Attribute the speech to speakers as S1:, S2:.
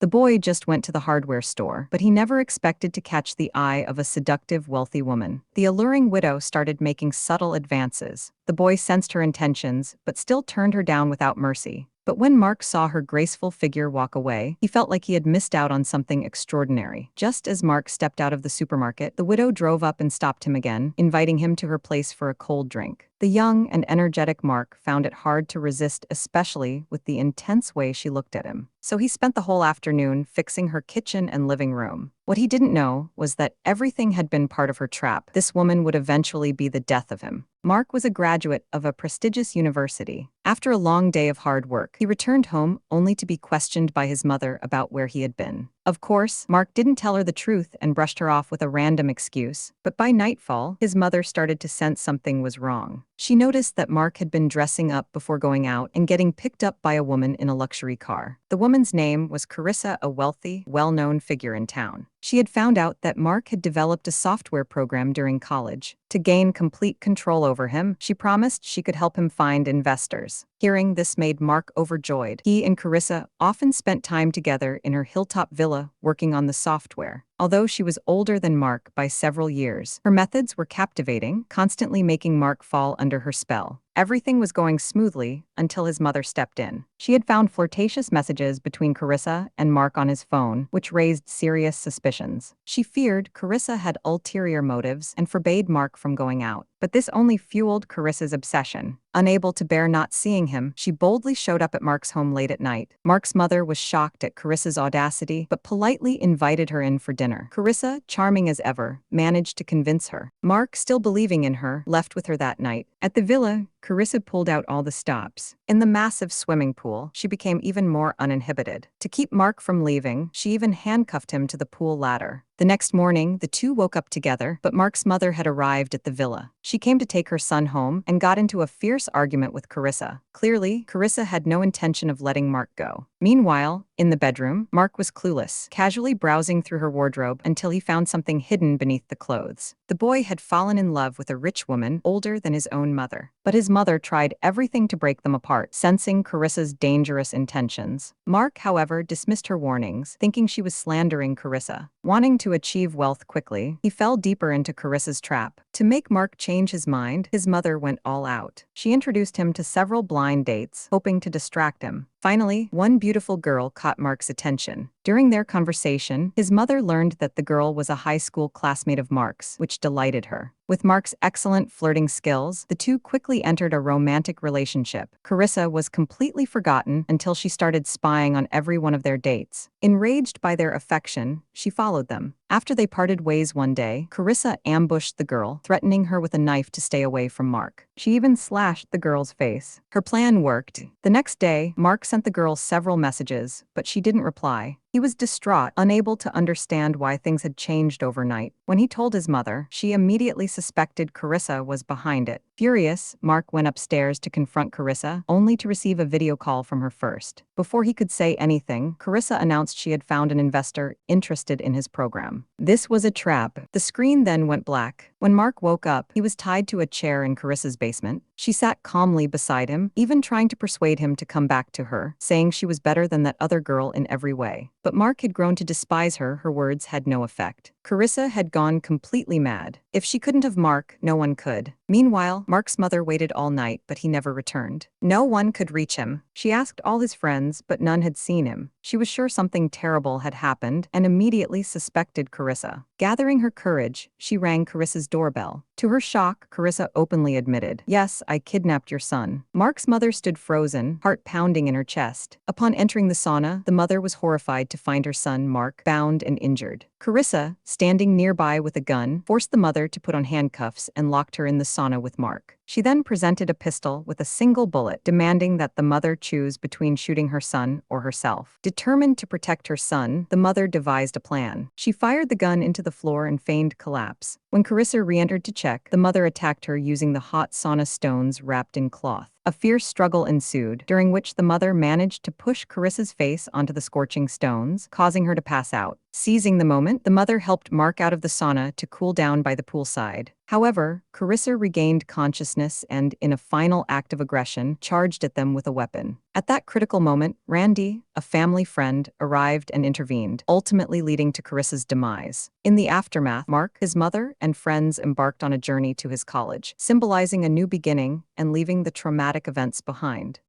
S1: The boy just went to the hardware store, but he never expected to catch the eye of a seductive, wealthy woman. The alluring widow started making subtle advances. The boy sensed her intentions, but still turned her down without mercy. But when Mark saw her graceful figure walk away, he felt like he had missed out on something extraordinary. Just as Mark stepped out of the supermarket, the widow drove up and stopped him again, inviting him to her place for a cold drink. The young and energetic Mark found it hard to resist, especially with the intense way she looked at him. So he spent the whole afternoon fixing her kitchen and living room. What he didn't know was that everything had been part of her trap. This woman would eventually be the death of him. Mark was a graduate of a prestigious university. After a long day of hard work, he returned home only to be questioned by his mother about where he had been. Of course, Mark didn't tell her the truth and brushed her off with a random excuse, but by nightfall, his mother started to sense something was wrong. She noticed that Mark had been dressing up before going out and getting picked up by a woman in a luxury car. The woman's name was Carissa, a wealthy, well-known figure in town. She had found out that Mark had developed a software program during college. To gain complete control over him, she promised she could help him find investors. Hearing this made Mark overjoyed. He and Carissa often spent time together in her hilltop villa working on the software. Although she was older than Mark by several years, her methods were captivating, constantly making Mark fall under her spell. Everything was going smoothly until his mother stepped in. She had found flirtatious messages between Carissa and Mark on his phone, which raised serious suspicions. She feared Carissa had ulterior motives and forbade Mark from going out. But this only fueled Carissa's obsession. Unable to bear not seeing him, she boldly showed up at Mark's home late at night. Mark's mother was shocked at Carissa's audacity, but politely invited her in for dinner. Carissa, charming as ever, managed to convince her. Mark, still believing in her, left with her that night. At the villa, Carissa pulled out all the stops. In the massive swimming pool, she became even more uninhibited. To keep Mark from leaving, she even handcuffed him to the pool ladder. The next morning, the two woke up together, but Mark's mother had arrived at the villa. She came to take her son home and got into a fierce argument with Carissa. Clearly, Carissa had no intention of letting Mark go. Meanwhile, in the bedroom, Mark was clueless, casually browsing through her wardrobe until he found something hidden beneath the clothes. The boy had fallen in love with a rich woman older than his own mother. But his mother tried everything to break them apart, sensing Carissa's dangerous intentions. Mark, however, dismissed her warnings, thinking she was slandering Carissa. Wanting to achieve wealth quickly, he fell deeper into Carissa's trap. To make Mark change his mind, his mother went all out. She introduced him to several blind dates, hoping to distract him. Finally, one beautiful girl caught Mark's attention. During their conversation, his mother learned that the girl was a high school classmate of Mark's, which delighted her. With Mark's excellent flirting skills, the two quickly entered a romantic relationship. Carissa was completely forgotten until she started spying on every one of their dates. Enraged by their affection, she followed them. After they parted ways one day, Carissa ambushed the girl, threatening her with a knife to stay away from Mark. She even slashed the girl's face. Her plan worked. The next day, Mark sent the girl several messages, but she didn't reply. He was distraught, unable to understand why things had changed overnight. When he told his mother, she immediately suspected Carissa was behind it. Furious, Mark went upstairs to confront Carissa, only to receive a video call from her first. Before he could say anything, Carissa announced she had found an investor interested in his program. This was a trap. The screen then went black. When Mark woke up, he was tied to a chair in Carissa's basement. She sat calmly beside him, even trying to persuade him to come back to her, saying she was better than that other girl in every way. But Mark had grown to despise her. Her words had no effect. Carissa had gone completely mad. If she couldn't have Mark, no one could. Meanwhile, Mark's mother waited all night, but he never returned. No one could reach him. She asked all his friends, but none had seen him. She was sure something terrible had happened and immediately suspected Carissa. Gathering her courage, she rang Carissa's doorbell. To her shock, Carissa openly admitted, "Yes, I kidnapped your son." Mark's mother stood frozen, heart pounding in her chest. Upon entering the sauna, the mother was horrified to find her son, Mark, bound and injured. Carissa, standing nearby with a gun, forced the mother to put on handcuffs and locked her in the sauna with Mark. She then presented a pistol with a single bullet, demanding that the mother choose between shooting her son or herself. Determined to protect her son, the mother devised a plan. She fired the gun into the floor and feigned collapse. When Carissa re-entered to check, the mother attacked her using the hot sauna stones wrapped in cloth. A fierce struggle ensued, during which the mother managed to push Carissa's face onto the scorching stones, causing her to pass out. Seizing the moment, the mother helped Mark out of the sauna to cool down by the poolside. However, Carissa regained consciousness and, in a final act of aggression, charged at them with a weapon. At that critical moment, Randy, a family friend, arrived and intervened, ultimately leading to Carissa's demise. In the aftermath, Mark, his mother, and friends embarked on a journey to his college, symbolizing a new beginning and leaving the traumatic events behind.